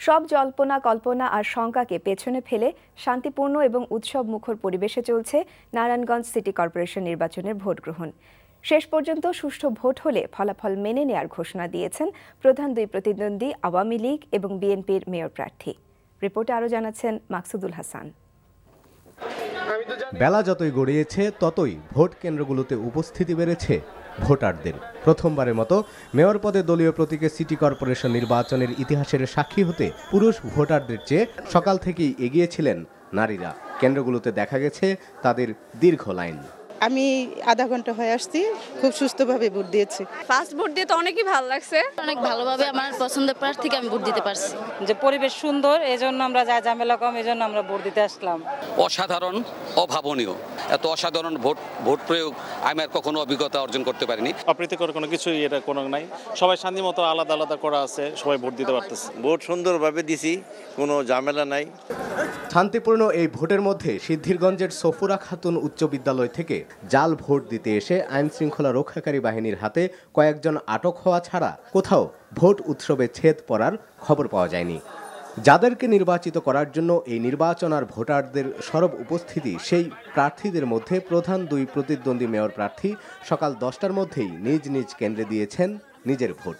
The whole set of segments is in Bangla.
সব জল্পনা কল্পনা আর শঙ্কাকে পেছনে ফেলে শান্তিপূর্ণ এবং উৎসব মুখর পরিবেশে চলছে নারায়ণগঞ্জ সিটি কর্পোরেশন নির্বাচনের ভোট গ্রহণ। শেষ পর্যন্ত সুষ্ঠু ভোট হলে ফলাফল মেনে নেয়ার ঘোষণা দিয়েছেন প্রধান দুই প্রতিদ্বন্দ্বী আওয়ামী লীগ এবং বিএনপির মেয়র প্রার্থী। রিপোর্টে আরও জানাচ্ছেন মাকসুদুল হাসান। বেলা যতই গড়িয়েছে ততই ভোট কেন্দ্রগুলোতে উপস্থিতি বেড়েছে ভোটারদের। প্রথমবারের মতো মেয়র পদে দলীয় প্রতীকে সিটি কর্পোরেশন নির্বাচনের ইতিহাসের সাক্ষী হতে পুরুষ ভোটারদের চেয়ে সকাল থেকেই এগিয়ে ছিলেন নারীরা। কেন্দ্রগুলোতে দেখা গেছে তাদের দীর্ঘ লাইন। আমি আধা ঘন্টা হয়ে আসছি, খুব সুস্থভাবে ভোট দিয়েছি। ফার্স্ট ভোট দিয়ে তো অনেকই ভালো লাগছে, অনেক ভালোভাবে আমার পছন্দের প্রার্থীকে আমি ভোট দিতে পারছি। যে পরিবেশ সুন্দর, এজন্য আমরা যা ঝামেলা কম, এজন্য আমরা ভোট দিতে আসলাম। অসাধারণ, অভাবনীয়, এত অসাধারণ ভোট প্রয়োগ আমি আর কখনো অভিজ্ঞতা অর্জন করতে পারিনি। অপ্রীতিকর কোনো কিছুই এটা কোনো নাই, সবাই শান্তি মতো আলাদা আলাদা করা আছে, সবাই ভোট দিতে পারতেছে। ভোট সুন্দরভাবে দিছি, কোনো ঝামেলা নাই। শান্তিপূর্ণ এই ভোটের মধ্যে সিদ্ধিরগঞ্জের সফুরা খাতুন উচ্চ বিদ্যালয় থেকে জাল ভোট দিতে এসে আইন শৃঙ্খলা রক্ষাকারী বাহিনীর হাতে কয়েকজন আটক হওয়া ছাড়া কোথাও ভোট উৎসবে ছেদ পড়ার খবর পাওয়া যায়নি। যাদেরকে নির্বাচিত করার জন্য এই নির্বাচন আর ভোটারদের সরব উপস্থিতি, সেই প্রার্থীদের মধ্যে প্রধান দুই প্রতিদ্বন্দ্বী মেয়র প্রার্থী সকাল 10টার মধ্যেই নিজ নিজ কেন্দ্রে দিয়েছেন নিজের ভোট।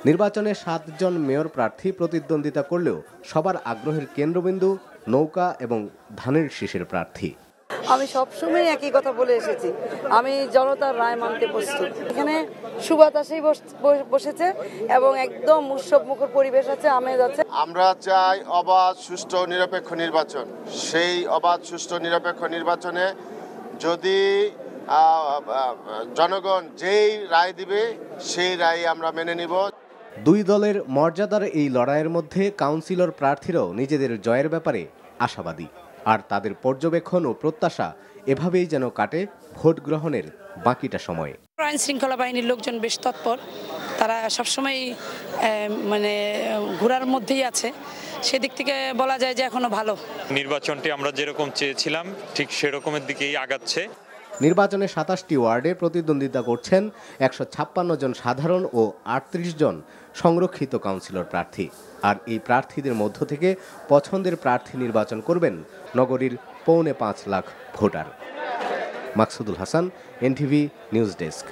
নির্বাচনে 7 জন মেয়র প্রার্থী প্রতিদ্বন্দ্বিতা করলেও সবার আগ্রহের কেন্দ্রবিন্দু নৌকা এবং ধানের শীষের প্রার্থী। আমি সবসময় একই কথা বলে এসেছি, আমি জনতার রায় মানতে প্রস্তুত। এখানে সুবাতাসেই বসেছে এবং একদম উৎসব মুখর পরিবেশ আছে, আমেজ আছে। আমরা চাই অবাধ, সুষ্ঠু, নিরপেক্ষ নির্বাচন। সেই অবাধ, সুষ্ঠু, নিরপেক্ষ নির্বাচনে যদি জনগণ যেই রায় দিবে সেই রায় আমরা মেনে নিব। দুই দলের মর্যাদার এই লড়াইয়ের মধ্যে কাউন্সিলর প্রার্থীরাও নিজেদের জয়ের ব্যাপারে আশাবাদী। আর তাদের পর্যবেক্ষণ ও প্রত্যাশা এভাবেই যেন কাটে ভোট গ্রহণের বাকিটা সময়। আইন শৃঙ্খলা বাহিনীর লোকজন বেশ তৎপর, তারা সবসময় ঘোরার মধ্যেই আছে। সেদিক থেকে বলা যায় যে এখনো ভালো। নির্বাচনটি আমরা যেরকম চেয়েছিলাম ঠিক সেরকমের দিকেই আগাচ্ছে। নির্বাচনে 27টি ওয়ার্ডে প্রতিদ্বন্দ্বিতা করছেন 156 জন সাধারণ ও 38 জন সংরক্ষিত কাউন্সিলর প্রার্থী। আর এই প্রার্থীদের মধ্য থেকে পছন্দের প্রার্থী নির্বাচন করবেন নগরীর 4.25 lakh voter. Maksudul Hasan, NTV news desk.